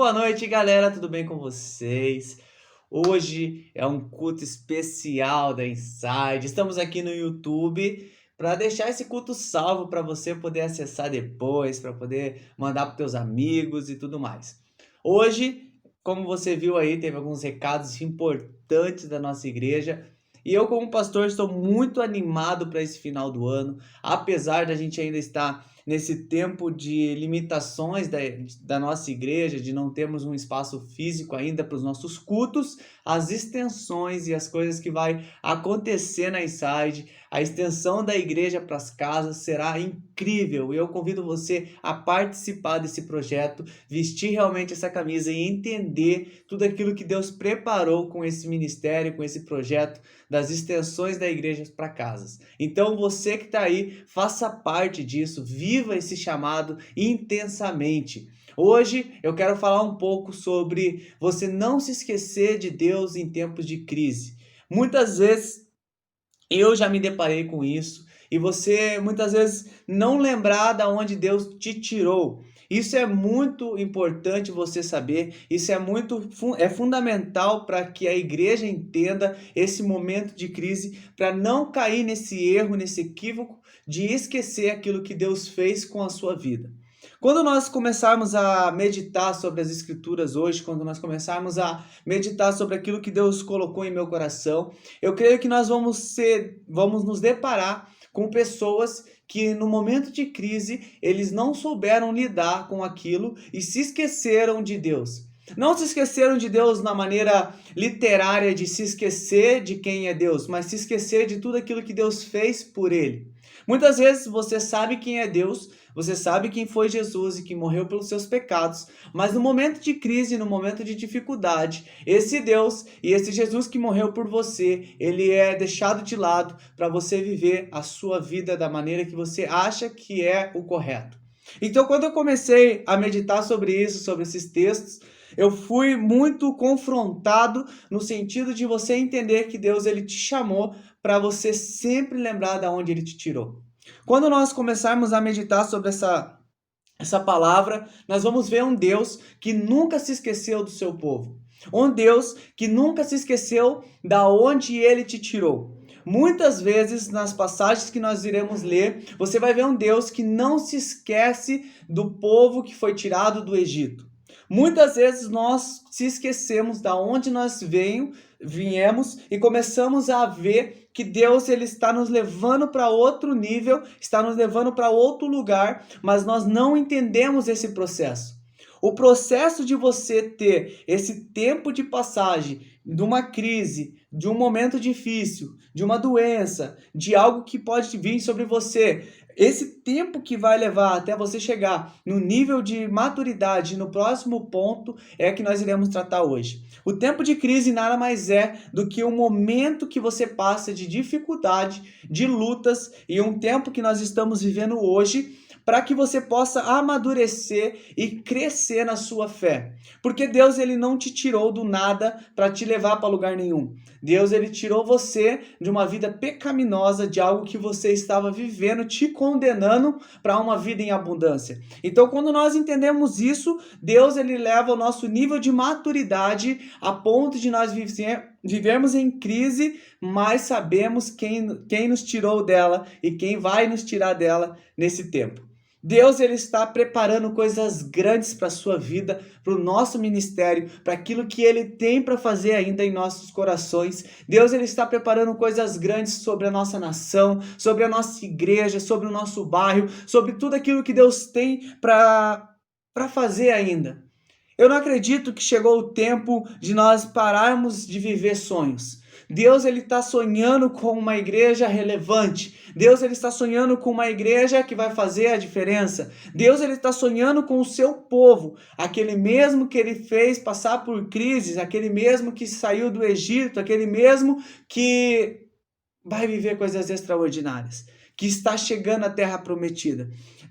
boa noite, galera. Tudo bem com vocês? Hoje é um culto especial da Inside. Estamos aqui no YouTube para deixar esse culto salvo para você poder acessar depois, para poder mandar para teus amigos e tudo mais. Hoje, como você viu aí, teve alguns recados importantes da nossa igreja. E eu, como pastor, estou muito animado para esse final do ano, apesar da gente ainda estar nesse tempo de limitações da nossa igreja, de não termos um espaço físico ainda para os nossos cultos, as extensões e as coisas que vai acontecer na Inside, a extensão da igreja para as casas será incrível. E eu convido você a participar desse projeto, vestir realmente essa camisa e entender tudo aquilo que Deus preparou com esse ministério, com esse projeto das extensões da igreja para casas. Então você que está aí, faça parte disso, viva esse chamado intensamente. Hoje eu quero falar um pouco sobre você não se esquecer de Deus em tempos de crise. Muitas vezes eu já me deparei com isso e você muitas vezes não lembrar de onde Deus te tirou. Isso é muito importante você saber, isso é fundamental para que a igreja entenda esse momento de crise, para não cair nesse erro, nesse equívoco de esquecer aquilo que Deus fez com a sua vida. Quando nós começarmos a meditar sobre as escrituras hoje, quando nós começarmos a meditar sobre aquilo que Deus colocou em meu coração, eu creio que nós vamos nos deparar com pessoas que no momento de crise, eles não souberam lidar com aquilo e se esqueceram de Deus. Não se esqueceram de Deus na maneira literária de se esquecer de quem é Deus, mas se esquecer de tudo aquilo que Deus fez por ele. Muitas vezes você sabe quem é Deus, você sabe quem foi Jesus e que morreu pelos seus pecados, mas no momento de crise, no momento de dificuldade, esse Deus e esse Jesus que morreu por você, ele é deixado de lado para você viver a sua vida da maneira que você acha que é o correto. Então, quando eu comecei a meditar sobre isso, sobre esses textos, eu fui muito confrontado no sentido de você entender que Deus ele te chamou para você sempre lembrar de onde ele te tirou. Quando nós começarmos a meditar sobre essa palavra, nós vamos ver um Deus que nunca se esqueceu do seu povo. Um Deus que nunca se esqueceu da onde ele te tirou. Muitas vezes, nas passagens que nós iremos ler, você vai ver um Deus que não se esquece do povo que foi tirado do Egito. Muitas vezes nós se esquecemos da onde nós viemos e começamos a ver que Deus ele está nos levando para outro nível, está nos levando para outro lugar, mas nós não entendemos esse processo. O processo de você ter esse tempo de passagem de uma crise, de um momento difícil, de uma doença, de algo que pode vir sobre você, esse tempo que vai levar até você chegar no nível de maturidade, no próximo ponto, é que nós iremos tratar hoje. O tempo de crise nada mais é do que um momento que você passa de dificuldade, de lutas e um tempo que nós estamos vivendo hoje para que você possa amadurecer e crescer na sua fé. Porque Deus ele não te tirou do nada para te levar para lugar nenhum. Deus ele tirou você de uma vida pecaminosa, de algo que você estava vivendo, te condenando para uma vida em abundância. Então, quando nós entendemos isso, Deus ele leva o nosso nível de maturidade a ponto de nós vivemos em crise, mas sabemos quem nos tirou dela e quem vai nos tirar dela nesse tempo. Deus ele está preparando coisas grandes para a sua vida, para o nosso ministério, para aquilo que ele tem para fazer ainda em nossos corações. Deus ele está preparando coisas grandes sobre a nossa nação, sobre a nossa igreja, sobre o nosso bairro, sobre tudo aquilo que Deus tem para fazer ainda. Eu não acredito que chegou o tempo de nós pararmos de viver sonhos. Deus ele está sonhando com uma igreja relevante. Deus ele está sonhando com uma igreja que vai fazer a diferença. Deus ele está sonhando com o seu povo, aquele mesmo que ele fez passar por crises, aquele mesmo que saiu do Egito, aquele mesmo que vai viver coisas extraordinárias, que está chegando à terra prometida.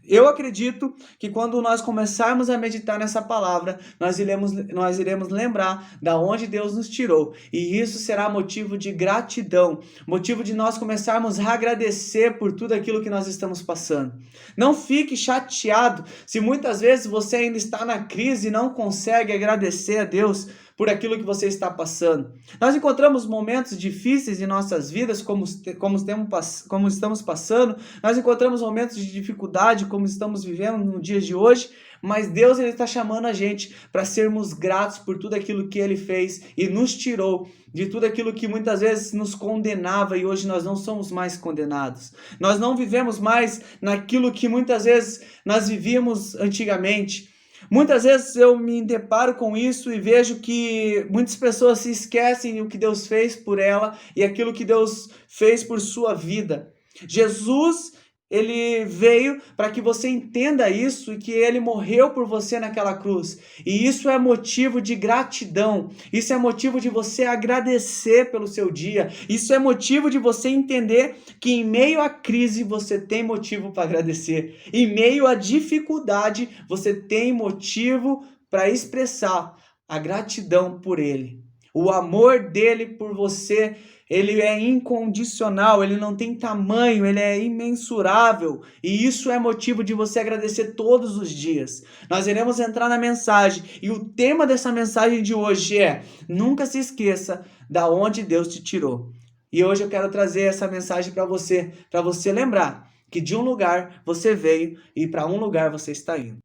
Eu acredito que quando nós começarmos a meditar nessa palavra, nós iremos lembrar da onde Deus nos tirou. E isso será motivo de gratidão, motivo de nós começarmos a agradecer por tudo aquilo que nós estamos passando. Não fique chateado se muitas vezes você ainda está na crise e não consegue agradecer a Deus por aquilo que você está passando. Nós encontramos momentos difíceis em nossas vidas, como estamos passando, nós encontramos momentos de dificuldade, como estamos vivendo no dia de hoje, mas Deus está chamando a gente para sermos gratos por tudo aquilo que Ele fez e nos tirou de tudo aquilo que muitas vezes nos condenava e hoje nós não somos mais condenados. Nós não vivemos mais naquilo que muitas vezes nós vivíamos antigamente. Muitas vezes eu me deparo com isso e vejo que muitas pessoas se esquecem do que Deus fez por ela e aquilo que Deus fez por sua vida. Jesus, ele veio para que você entenda isso e que ele morreu por você naquela cruz. E isso é motivo de gratidão. Isso é motivo de você agradecer pelo seu dia. Isso é motivo de você entender que em meio à crise você tem motivo para agradecer. Em meio à dificuldade você tem motivo para expressar a gratidão por ele. O amor dele por você, ele é incondicional, ele não tem tamanho, ele é imensurável. E isso é motivo de você agradecer todos os dias. Nós iremos entrar na mensagem e o tema dessa mensagem de hoje é: nunca se esqueça da onde Deus te tirou. E hoje eu quero trazer essa mensagem para você lembrar que de um lugar você veio e para um lugar você está indo.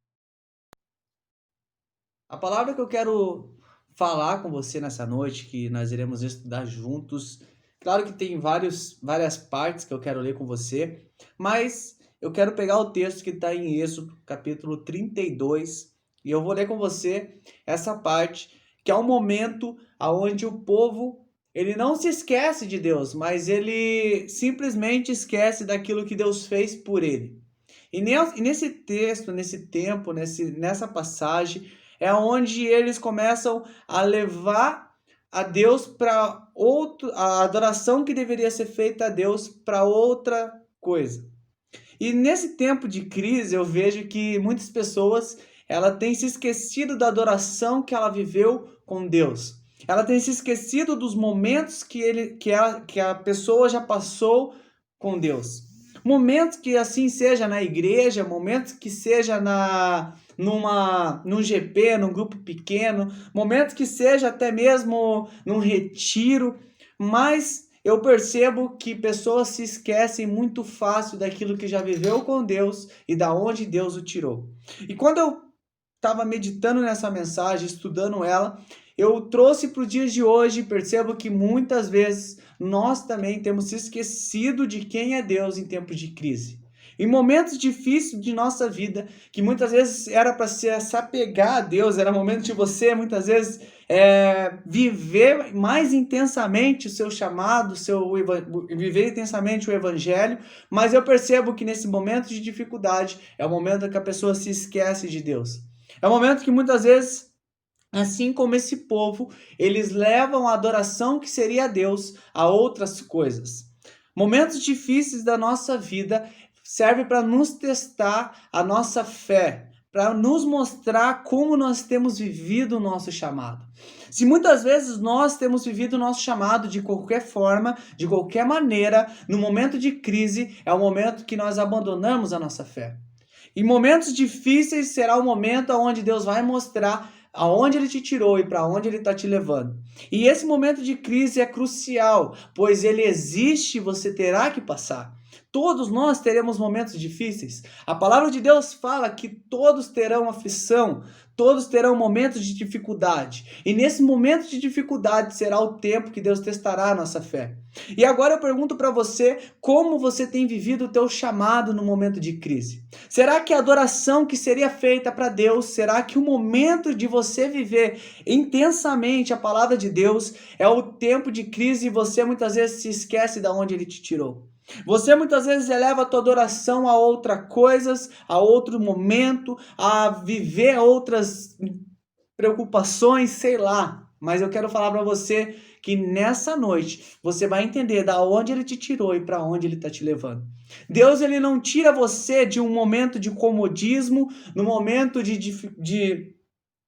A palavra que eu quero falar com você nessa noite, que nós iremos estudar juntos. Claro que tem várias partes que eu quero ler com você, mas eu quero pegar o texto que está em Êxodo, capítulo 32, e eu vou ler com você essa parte, que é um momento onde o povo, ele não se esquece de Deus, mas ele simplesmente esquece daquilo que Deus fez por ele. E nesse texto, nesse tempo, nessa passagem, é onde eles começam a levar a Deus para a adoração que deveria ser feita a Deus para outra coisa. E nesse tempo de crise eu vejo que muitas pessoas ela têm se esquecido da adoração que ela viveu com Deus. Ela tem se esquecido dos momentos que a pessoa já passou com Deus. Momentos que assim seja na igreja, momentos que seja num GP, num grupo pequeno, momentos que seja até mesmo num retiro, mas eu percebo que pessoas se esquecem muito fácil daquilo que já viveu com Deus e da onde Deus o tirou. E quando eu estava meditando nessa mensagem, estudando ela, eu trouxe para o dia de hoje e percebo que muitas vezes nós também temos se esquecido de quem é Deus em tempos de crise. Em momentos difíceis de nossa vida, que muitas vezes era para se apegar a Deus, era momento de você muitas vezes viver mais intensamente o seu chamado, viver intensamente o evangelho, mas eu percebo que nesse momento de dificuldade é o momento que a pessoa se esquece de Deus. É o momento que muitas vezes, assim como esse povo, eles levam a adoração que seria a Deus a outras coisas. Momentos difíceis da nossa vida servem para nos testar a nossa fé, para nos mostrar como nós temos vivido o nosso chamado. Se muitas vezes nós temos vivido o nosso chamado de qualquer forma, de qualquer maneira, no momento de crise, é o momento que nós abandonamos a nossa fé. Em momentos difíceis será o momento onde Deus vai mostrar aonde Ele te tirou e para onde Ele está te levando. E esse momento de crise é crucial, pois ele existe e você terá que passar. Todos nós teremos momentos difíceis. A palavra de Deus fala que todos terão aflição, todos terão momentos de dificuldade. E nesse momento de dificuldade será o tempo que Deus testará a nossa fé. E agora eu pergunto para você, como você tem vivido o teu chamado no momento de crise? Será que a adoração que seria feita para Deus, será que o momento de você viver intensamente a palavra de Deus é o tempo de crise e você muitas vezes se esquece de onde Ele te tirou? Você muitas vezes eleva a tua adoração a outras coisas, a outro momento, a viver outras preocupações, sei lá. Mas eu quero falar para você que nessa noite você vai entender da onde ele te tirou e para onde ele está te levando. Deus, ele não tira você de um momento de comodismo, no momento de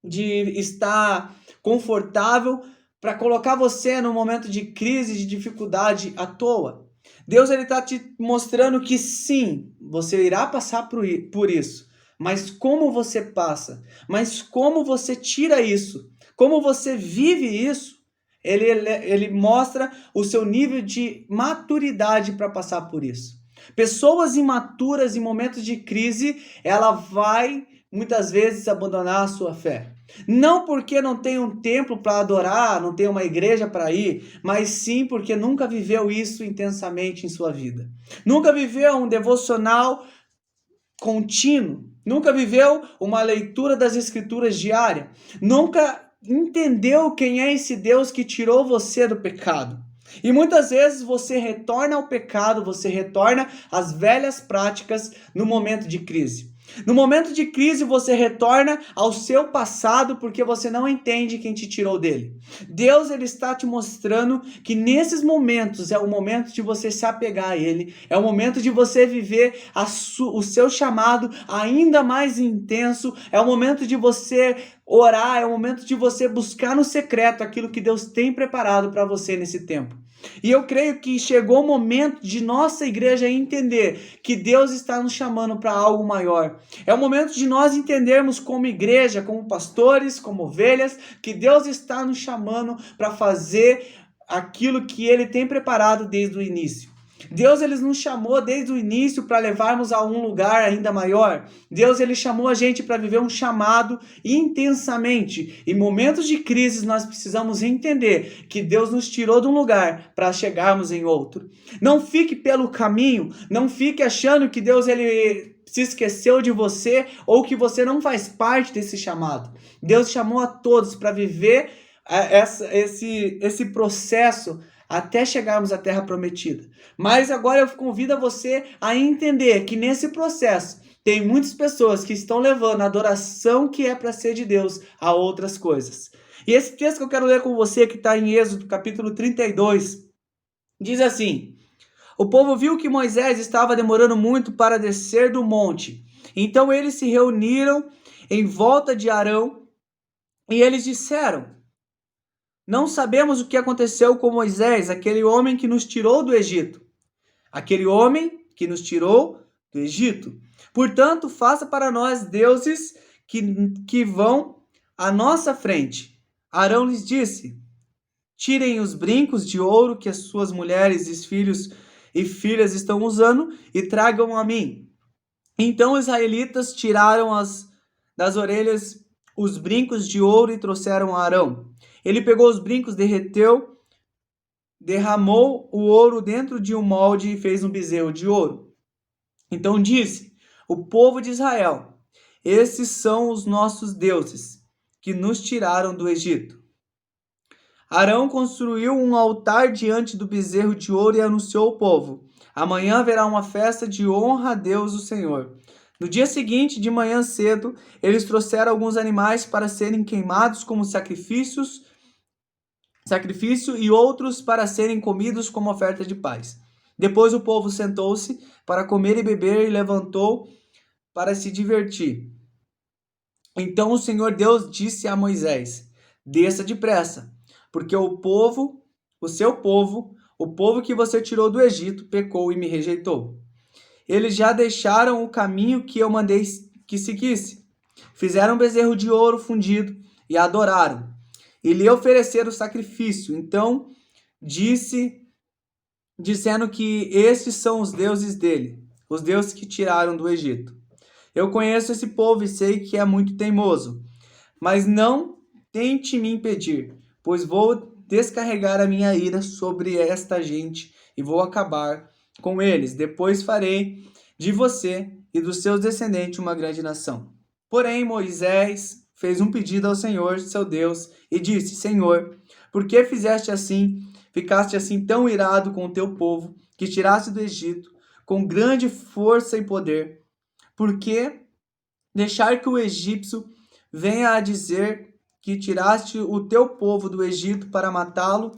estar confortável, para colocar você no momento de crise, de dificuldade à toa. Deus, ele está te mostrando que sim, você irá passar por isso. Mas como você passa? Mas como você tira isso? Como você vive isso? Ele mostra o seu nível de maturidade para passar por isso. Pessoas imaturas em momentos de crise, ela vai muitas vezes abandonar a sua fé. Não porque não tem um templo para adorar, não tem uma igreja para ir, mas sim porque nunca viveu isso intensamente em sua vida. Nunca viveu um devocional contínuo, nunca viveu uma leitura das escrituras diária, nunca entendeu quem é esse Deus que tirou você do pecado. E muitas vezes você retorna ao pecado, você retorna às velhas práticas no momento de crise. No momento de crise, você retorna ao seu passado porque você não entende quem te tirou dele. Deus, ele está te mostrando que nesses momentos é o momento de você se apegar a ele, é o momento de você viver o seu chamado ainda mais intenso, é o momento de você orar, é o momento de você buscar no secreto aquilo que Deus tem preparado para você nesse tempo. E eu creio que chegou o momento de nossa igreja entender que Deus está nos chamando para algo maior. É o momento de nós entendermos como igreja, como pastores, como ovelhas, que Deus está nos chamando para fazer aquilo que Ele tem preparado desde o início. Deus, ele nos chamou desde o início para levarmos a um lugar ainda maior. Deus, ele chamou a gente para viver um chamado intensamente. Em momentos de crise, nós precisamos entender que Deus nos tirou de um lugar para chegarmos em outro. Não fique pelo caminho, não fique achando que Deus, ele se esqueceu de você ou que você não faz parte desse chamado. Deus chamou a todos para viver esse processo até chegarmos à Terra Prometida. Mas agora eu convido você a entender que nesse processo tem muitas pessoas que estão levando a adoração que é para ser de Deus a outras coisas. E esse texto que eu quero ler com você, que está em Êxodo, capítulo 32, diz assim: o povo viu que Moisés estava demorando muito para descer do monte. Então eles se reuniram em volta de Arão e eles disseram: não sabemos o que aconteceu com Moisés, aquele homem que nos tirou do Egito. Aquele homem que nos tirou do Egito. Portanto, faça para nós deuses que vão à nossa frente. Arão lhes disse: tirem os brincos de ouro que as suas mulheres e filhos e filhas estão usando e tragam a mim. Então os israelitas tiraram das orelhas os brincos de ouro e trouxeram a Arão. Ele pegou os brincos, derramou o ouro dentro de um molde e fez um bezerro de ouro. Então disse o povo de Israel: esses são os nossos deuses que nos tiraram do Egito. Arão construiu um altar diante do bezerro de ouro e anunciou ao povo: amanhã haverá uma festa de honra a Deus o Senhor. No dia seguinte, de manhã cedo, eles trouxeram alguns animais para serem queimados como sacrifício e outros para serem comidos como oferta de paz. Depois o povo sentou-se para comer e beber e levantou para se divertir. Então o Senhor Deus disse a Moisés: desça depressa, porque o seu povo, o povo que você tirou do Egito, pecou e me rejeitou. Eles já deixaram o caminho que eu mandei que seguisse. Fizeram um bezerro de ouro fundido e adoraram. E lhe ofereceram sacrifício. Então dizendo que estes são os deuses dele, os deuses que tiraram do Egito. Eu conheço esse povo e sei que é muito teimoso, mas não tente me impedir, pois vou descarregar a minha ira sobre esta gente e vou acabar com eles. Depois farei de você e dos seus descendentes uma grande nação. Porém, Moisés fez um pedido ao Senhor, seu Deus, e disse: Senhor, por que fizeste assim? Ficaste assim tão irado com o teu povo, que tiraste do Egito, com grande força e poder? Por que deixar que o egípcio venha a dizer que tiraste o teu povo do Egito para matá-lo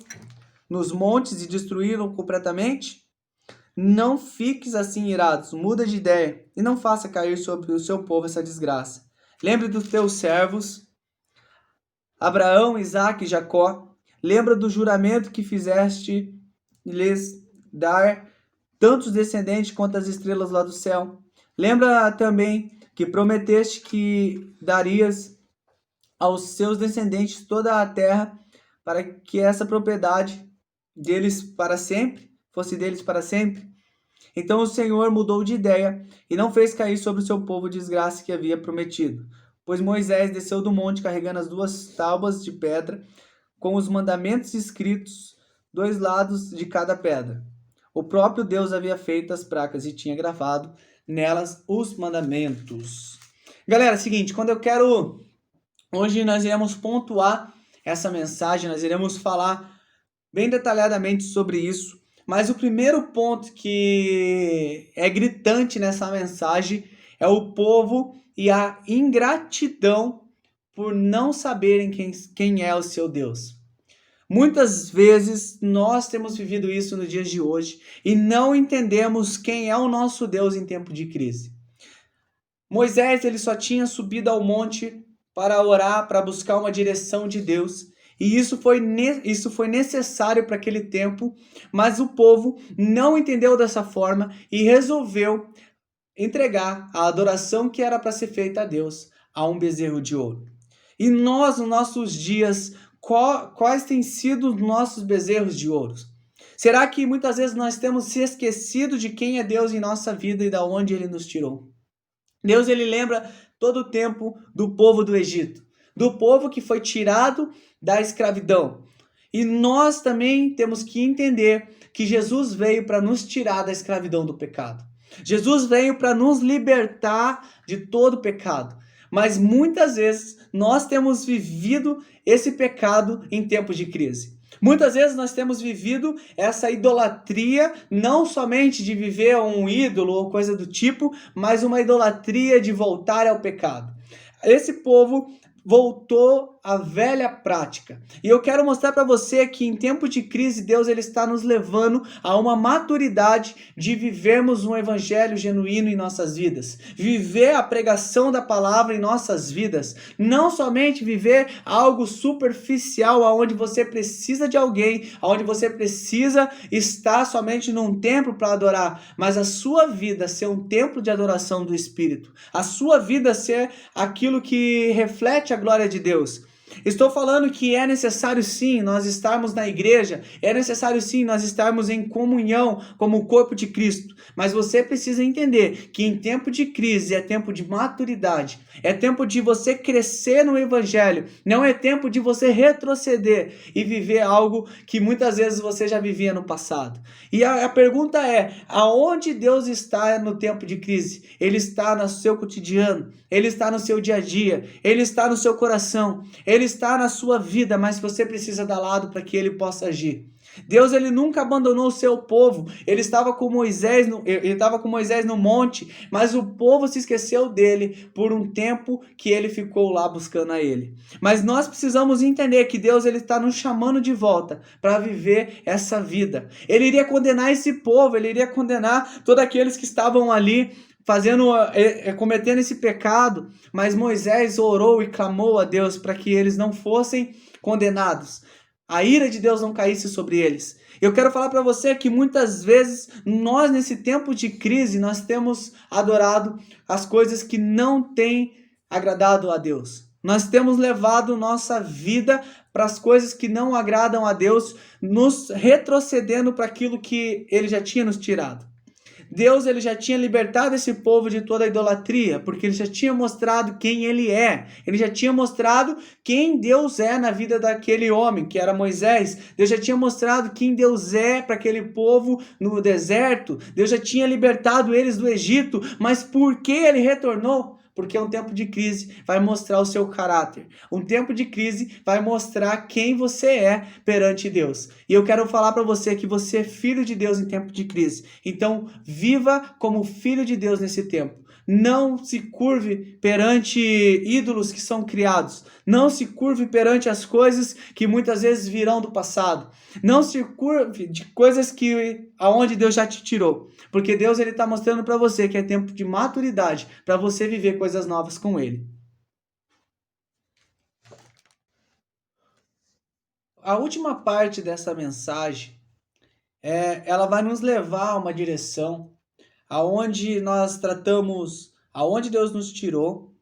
nos montes e destruí-lo completamente? Não fiques assim irados, muda de ideia e não faça cair sobre o seu povo essa desgraça. Lembre dos teus servos, Abraão, Isaque e Jacó. Lembra do juramento que fizeste lhes dar tantos descendentes quanto as estrelas lá do céu. Lembra também que prometeste que darias aos seus descendentes toda a terra para que essa propriedade deles para sempre fosse deles para sempre. Então o Senhor mudou de ideia e não fez cair sobre o seu povo a desgraça que havia prometido. Pois Moisés desceu do monte carregando as 2 tábuas de pedra com os mandamentos escritos 2 lados de cada pedra. O próprio Deus havia feito as placas e tinha gravado nelas os mandamentos. Galera, é o seguinte, hoje nós iremos pontuar essa mensagem, nós iremos falar bem detalhadamente sobre isso, mas o primeiro ponto que é gritante nessa mensagem é o povo e a ingratidão por não saberem quem é o seu Deus. Muitas vezes nós temos vivido isso nos dias de hoje e não entendemos quem é o nosso Deus em tempo de crise. Moisés ele só tinha subido ao monte para orar, para buscar uma direção de Deus. E isso foi necessário para aquele tempo, mas o povo não entendeu dessa forma e resolveu entregar a adoração que era para ser feita a Deus a um bezerro de ouro. E nós, nos nossos dias, quais têm sido os nossos bezerros de ouro? Será que muitas vezes nós temos se esquecido de quem é Deus em nossa vida e de onde Ele nos tirou? Deus ele lembra todo o tempo do povo do Egito, do povo que foi tirado da escravidão. E nós também temos que entender que Jesus veio para nos tirar da escravidão do pecado. Jesus veio para nos libertar de todo o pecado. Mas muitas vezes nós temos vivido esse pecado em tempos de crise. Muitas vezes nós temos vivido essa idolatria, não somente de viver um ídolo ou coisa do tipo, mas uma idolatria de voltar ao pecado. Esse povo voltou à velha prática. E eu quero mostrar para você que em tempo de crise, Deus ele está nos levando a uma maturidade de vivermos um evangelho genuíno em nossas vidas. Viver a pregação da palavra em nossas vidas. Não somente viver algo superficial, onde você precisa de alguém, onde você precisa estar somente num templo para adorar, mas a sua vida ser um templo de adoração do Espírito. A sua vida ser aquilo que reflete a glória de Deus. Estou falando que é necessário sim nós estarmos na igreja, é necessário sim nós estarmos em comunhão como o corpo de Cristo, mas você precisa entender que em tempo de crise é tempo de maturidade, é tempo de você crescer no evangelho, não é tempo de você retroceder e viver algo que muitas vezes você já vivia no passado. E a pergunta é, aonde Deus está no tempo de crise? Ele está no seu cotidiano, Ele está no seu dia a dia, Ele está no seu coração, Ele está na sua vida, mas você precisa dar lado para que Ele possa agir. Deus ele nunca abandonou o seu povo. Ele estava com Moisés no monte, mas o povo se esqueceu dele por um tempo que ele ficou lá buscando a ele. Mas nós precisamos entender que Deus ele está nos chamando de volta para viver essa vida. Ele iria condenar esse povo, ele iria condenar todos aqueles que estavam ali cometendo esse pecado, mas Moisés orou e clamou a Deus para que eles não fossem condenados. A ira de Deus não caísse sobre eles. Eu quero falar para você que muitas vezes nós nesse tempo de crise nós temos adorado as coisas que não têm agradado a Deus. Nós temos levado nossa vida para as coisas que não agradam a Deus, nos retrocedendo para aquilo que Ele já tinha nos tirado. Deus ele já tinha libertado esse povo de toda a idolatria, porque ele já tinha mostrado quem ele é. Ele já tinha mostrado quem Deus é na vida daquele homem, que era Moisés. Deus já tinha mostrado quem Deus é para aquele povo no deserto. Deus já tinha libertado eles do Egito, mas por que ele retornou? Porque um tempo de crise vai mostrar o seu caráter. Um tempo de crise vai mostrar quem você é perante Deus. E eu quero falar para você que você é filho de Deus em tempo de crise. Então, viva como filho de Deus nesse tempo. Não se curve perante ídolos que são criados. Não se curve perante as coisas que muitas vezes virão do passado. Não se curve de coisas aonde Deus já te tirou. Porque Deus está mostrando para você que é tempo de maturidade para você viver coisas novas com Ele. A última parte dessa mensagem, ela vai nos levar a uma direção aonde nós tratamos aonde Deus nos tirou,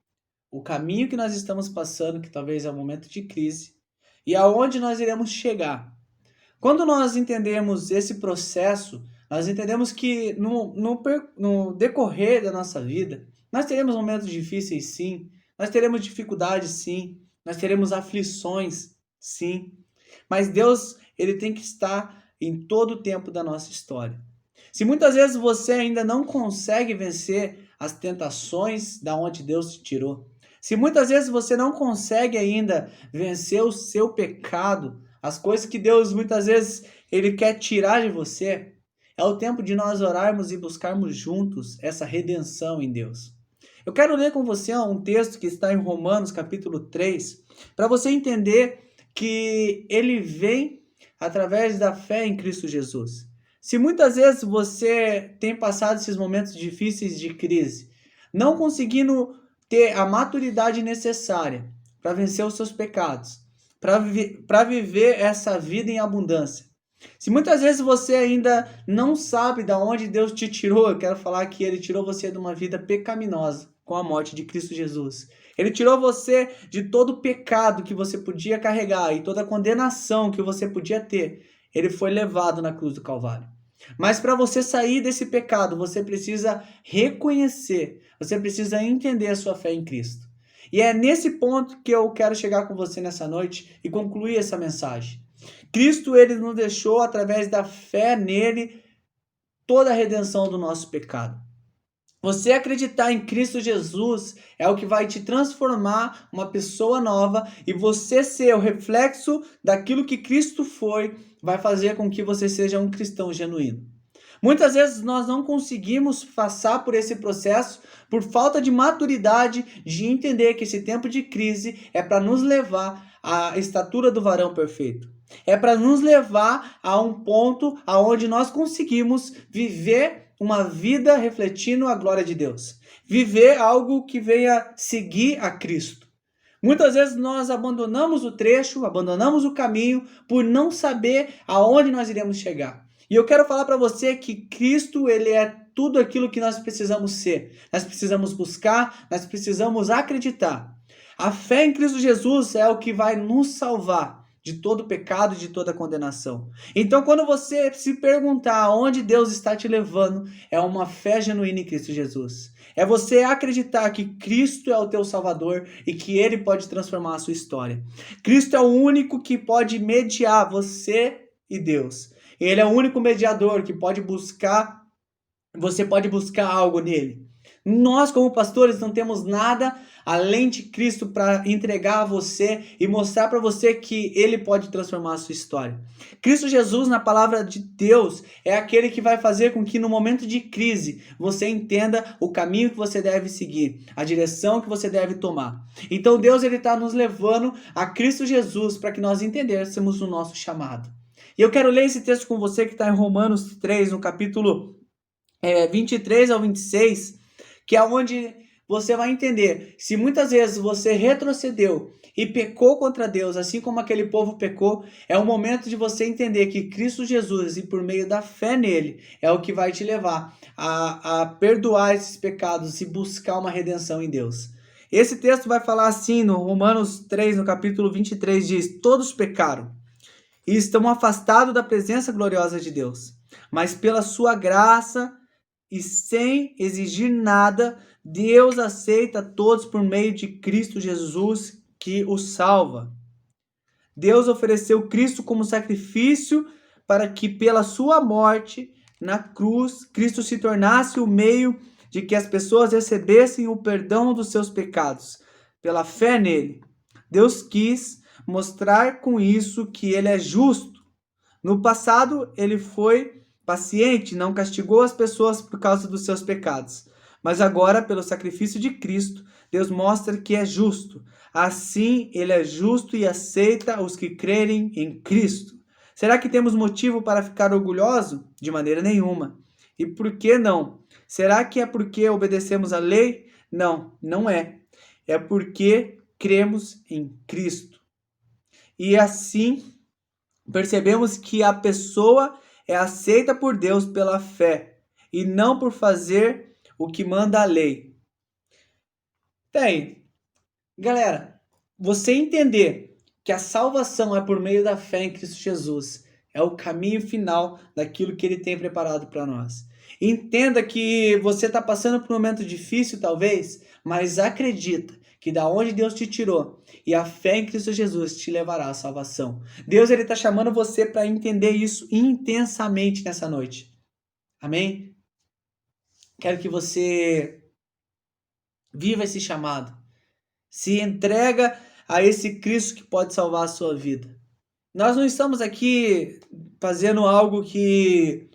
o caminho que nós estamos passando, que talvez é um momento de crise, e aonde nós iremos chegar. Quando nós entendemos esse processo, nós entendemos que no decorrer da nossa vida, nós teremos momentos difíceis, sim, nós teremos dificuldades, sim, nós teremos aflições, sim, mas Deus, ele tem que estar em todo o tempo da nossa história. Se muitas vezes você ainda não consegue vencer as tentações da onde Deus te tirou, se muitas vezes você não consegue ainda vencer o seu pecado, as coisas que Deus muitas vezes ele quer tirar de você, é o tempo de nós orarmos e buscarmos juntos essa redenção em Deus. Eu quero ler com você um texto que está em Romanos capítulo 3, para você entender que ele vem através da fé em Cristo Jesus. Se muitas vezes você tem passado esses momentos difíceis de crise, não conseguindo ter a maturidade necessária para vencer os seus pecados, para viver essa vida em abundância. Se muitas vezes você ainda não sabe de onde Deus te tirou, eu quero falar que Ele tirou você de uma vida pecaminosa com a morte de Cristo Jesus. Ele tirou você de todo o pecado que você podia carregar e toda a condenação que você podia ter. Ele foi levado na cruz do Calvário. Mas para você sair desse pecado, você precisa reconhecer, você precisa entender a sua fé em Cristo. E é nesse ponto que eu quero chegar com você nessa noite e concluir essa mensagem. Cristo, ele nos deixou, através da fé nele, toda a redenção do nosso pecado. Você acreditar em Cristo Jesus é o que vai te transformar uma pessoa nova, e você ser o reflexo daquilo que Cristo foi, vai fazer com que você seja um cristão genuíno. Muitas vezes nós não conseguimos passar por esse processo por falta de maturidade, de entender que esse tempo de crise é para nos levar à estatura do varão perfeito. É para nos levar a um ponto aonde nós conseguimos viver uma vida refletindo a glória de Deus. Viver algo que venha seguir a Cristo. Muitas vezes nós abandonamos o trecho, abandonamos o caminho por não saber aonde nós iremos chegar. E eu quero falar para você que Cristo, ele é tudo aquilo que nós precisamos ser. Nós precisamos buscar, nós precisamos acreditar. A fé em Cristo Jesus é o que vai nos salvar de todo pecado e de toda condenação. Então, quando você se perguntar aonde Deus está te levando, é uma fé genuína em Cristo Jesus. É você acreditar que Cristo é o teu Salvador e que Ele pode transformar a sua história. Cristo é o único que pode mediar você e Deus. Ele é o único mediador que pode buscar, você pode buscar algo nele. Nós, como pastores, não temos nada além de Cristo para entregar a você e mostrar para você que Ele pode transformar a sua história. Cristo Jesus, na palavra de Deus, é aquele que vai fazer com que no momento de crise você entenda o caminho que você deve seguir, a direção que você deve tomar. Então Deus está nos levando a Cristo Jesus para que nós entendêssemos o nosso chamado. E eu quero ler esse texto com você que está em Romanos 3, no capítulo 23 ao 26, que é onde você vai entender, se muitas vezes você retrocedeu e pecou contra Deus, assim como aquele povo pecou, é o momento de você entender que Cristo Jesus, e por meio da fé nele, é o que vai te levar a perdoar esses pecados e buscar uma redenção em Deus. Esse texto vai falar assim, no Romanos 3, no capítulo 23, diz: todos pecaram e estão afastados da presença gloriosa de Deus, mas pela sua graça e sem exigir nada, Deus aceita todos por meio de Cristo Jesus, que os salva. Deus ofereceu Cristo como sacrifício para que pela sua morte na cruz, Cristo se tornasse o meio de que as pessoas recebessem o perdão dos seus pecados. Pela fé nele, Deus quis mostrar com isso que ele é justo. No passado, ele foi paciente, não castigou as pessoas por causa dos seus pecados. Mas agora, pelo sacrifício de Cristo, Deus mostra que é justo. Assim, ele é justo e aceita os que crerem em Cristo. Será que temos motivo para ficar orgulhoso? De maneira nenhuma. E por que não? Será que é porque obedecemos a lei? Não, não é. É porque cremos em Cristo. E assim, percebemos que a pessoa é aceita por Deus pela fé e não por fazer o que manda a lei. Tem. Galera, você entender que a salvação é por meio da fé em Cristo Jesus é o caminho final daquilo que ele tem preparado para nós. Entenda que você está passando por um momento difícil, talvez, mas acredita que da onde Deus te tirou e a fé em Cristo Jesus te levará à salvação. Deus ele está chamando você para entender isso intensamente nessa noite. Amém? Quero que você viva esse chamado. Se entrega a esse Cristo que pode salvar a sua vida. Nós não estamos aqui fazendo algo que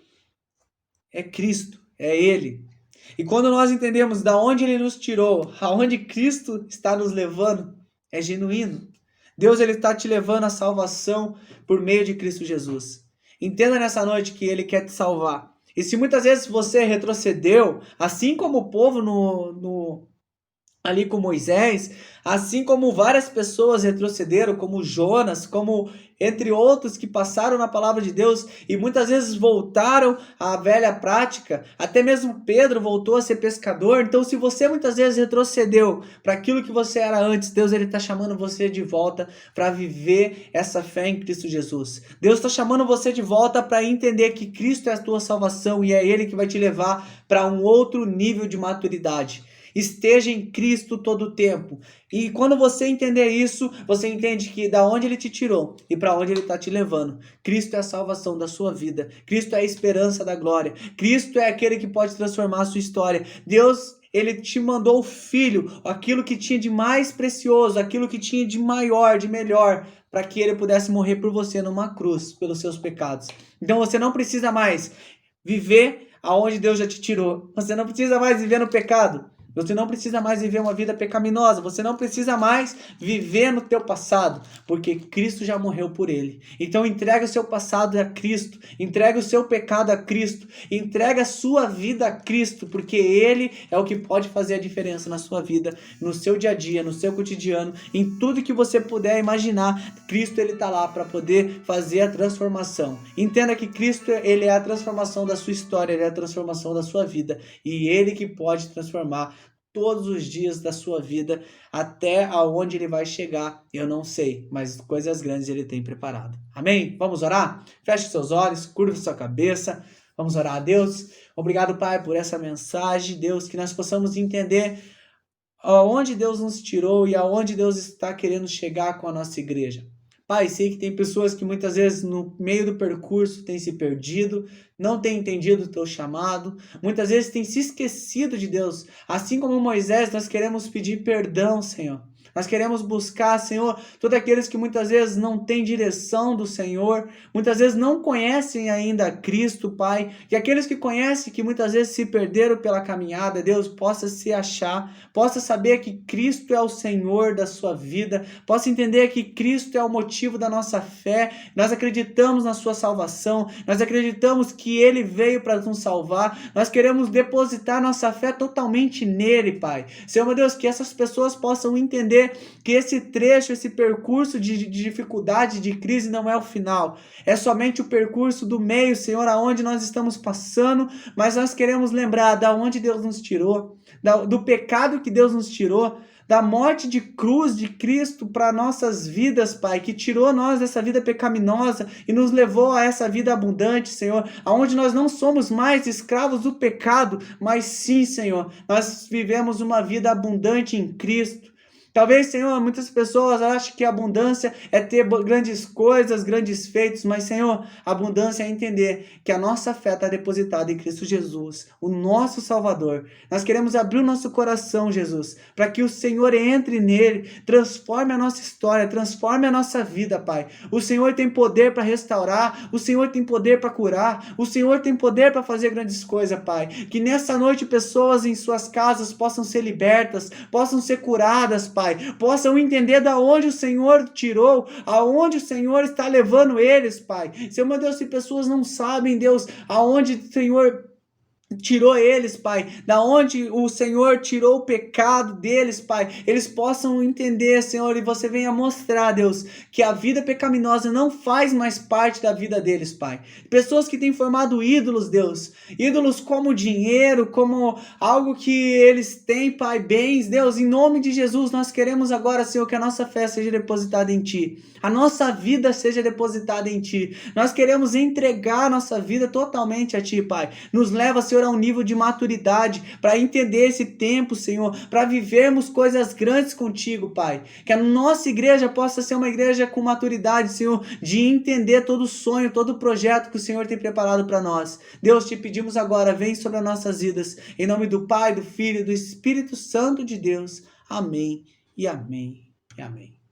é Cristo, é Ele. E quando nós entendemos da onde Ele nos tirou, aonde Cristo está nos levando, é genuíno. Deus ele está te levando à salvação por meio de Cristo Jesus. Entenda nessa noite que Ele quer te salvar. E se muitas vezes você retrocedeu, assim como o povo ali com Moisés, assim como várias pessoas retrocederam, como Jonas, como entre outros que passaram na palavra de Deus e muitas vezes voltaram à velha prática, até mesmo Pedro voltou a ser pescador. Então, se você muitas vezes retrocedeu para aquilo que você era antes, Deus ele está chamando você de volta para viver essa fé em Cristo Jesus. Deus está chamando você de volta para entender que Cristo é a tua salvação e é Ele que vai te levar para um outro nível de maturidade. Esteja em Cristo todo o tempo. E quando você entender isso, você entende que da onde Ele te tirou e para onde Ele está te levando. Cristo é a salvação da sua vida. Cristo é a esperança da glória. Cristo é aquele que pode transformar a sua história. Deus, Ele te mandou o Filho, aquilo que tinha de mais precioso, aquilo que tinha de maior, de melhor, para que Ele pudesse morrer por você numa cruz, pelos seus pecados. Então você não precisa mais viver aonde Deus já te tirou. Você não precisa mais viver no pecado. Você não precisa mais viver uma vida pecaminosa. Você não precisa mais viver no teu passado, porque Cristo já morreu por ele. Então entrega o seu passado a Cristo, entrega o seu pecado a Cristo, entrega a sua vida a Cristo, porque Ele é o que pode fazer a diferença na sua vida, no seu dia a dia, no seu cotidiano, em tudo que você puder imaginar. Cristo ele está lá para poder fazer a transformação. Entenda que Cristo ele é a transformação da sua história, ele é a transformação da sua vida, e Ele que pode transformar todos os dias da sua vida, até aonde ele vai chegar, eu não sei, mas coisas grandes ele tem preparado. Amém? Vamos orar? Feche seus olhos, curva sua cabeça, vamos orar a Deus. Obrigado, Pai, por essa mensagem, Deus, que nós possamos entender aonde Deus nos tirou e aonde Deus está querendo chegar com a nossa igreja. Pai, sei que tem pessoas que muitas vezes no meio do percurso têm se perdido, não têm entendido o teu chamado, muitas vezes têm se esquecido de Deus. Assim como Moisés, nós queremos pedir perdão, Senhor. Nós queremos buscar, Senhor, todos aqueles que muitas vezes não têm direção do Senhor, muitas vezes não conhecem ainda Cristo, Pai, e aqueles que conhecem, que muitas vezes se perderam pela caminhada, Deus, possa se achar, possa saber que Cristo é o Senhor da sua vida, possa entender que Cristo é o motivo da nossa fé, nós acreditamos na sua salvação, nós acreditamos que Ele veio para nos salvar, nós queremos depositar nossa fé totalmente nele, Pai. Senhor, meu Deus, que essas pessoas possam entender que esse trecho, esse percurso de dificuldade, de crise não é o final, é somente o percurso do meio, Senhor, aonde nós estamos passando, mas nós queremos lembrar da onde Deus nos tirou, do pecado que Deus nos tirou, da morte de cruz de Cristo para nossas vidas, Pai, que tirou nós dessa vida pecaminosa e nos levou a essa vida abundante, Senhor, aonde nós não somos mais escravos do pecado, mas sim, Senhor, nós vivemos uma vida abundante em Cristo. Talvez, Senhor, muitas pessoas acham que a abundância é ter grandes coisas, grandes feitos, mas, Senhor, a abundância é entender que a nossa fé está depositada em Cristo Jesus, o nosso Salvador. Nós queremos abrir o nosso coração, Jesus, para que o Senhor entre nele, transforme a nossa história, transforme a nossa vida, Pai. O Senhor tem poder para restaurar, o Senhor tem poder para curar, o Senhor tem poder para fazer grandes coisas, Pai. Que nessa noite pessoas em suas casas possam ser libertas, possam ser curadas, Pai. Possam entender da onde o Senhor tirou, aonde o Senhor está levando eles, Pai. Senhor, meu Deus, se pessoas não sabem, Deus, aonde o Senhor tirou eles, Pai, da onde o Senhor tirou o pecado deles, Pai, eles possam entender, Senhor, e você venha mostrar, Deus, que a vida pecaminosa não faz mais parte da vida deles, Pai. Pessoas que têm formado ídolos, Deus, ídolos como dinheiro, como algo que eles têm, Pai, bens, Deus, em nome de Jesus, nós queremos agora, Senhor, que a nossa fé seja depositada em Ti, a nossa vida seja depositada em Ti, nós queremos entregar a nossa vida totalmente a Ti, Pai, nos leva, Senhor, a um nível de maturidade, para entender esse tempo, Senhor, para vivermos coisas grandes contigo, Pai. Que a nossa igreja possa ser uma igreja com maturidade, Senhor, de entender todo o sonho, todo o projeto que o Senhor tem preparado para nós. Deus, te pedimos agora, vem sobre as nossas vidas, em nome do Pai, do Filho e do Espírito Santo de Deus. Amém e amém e amém.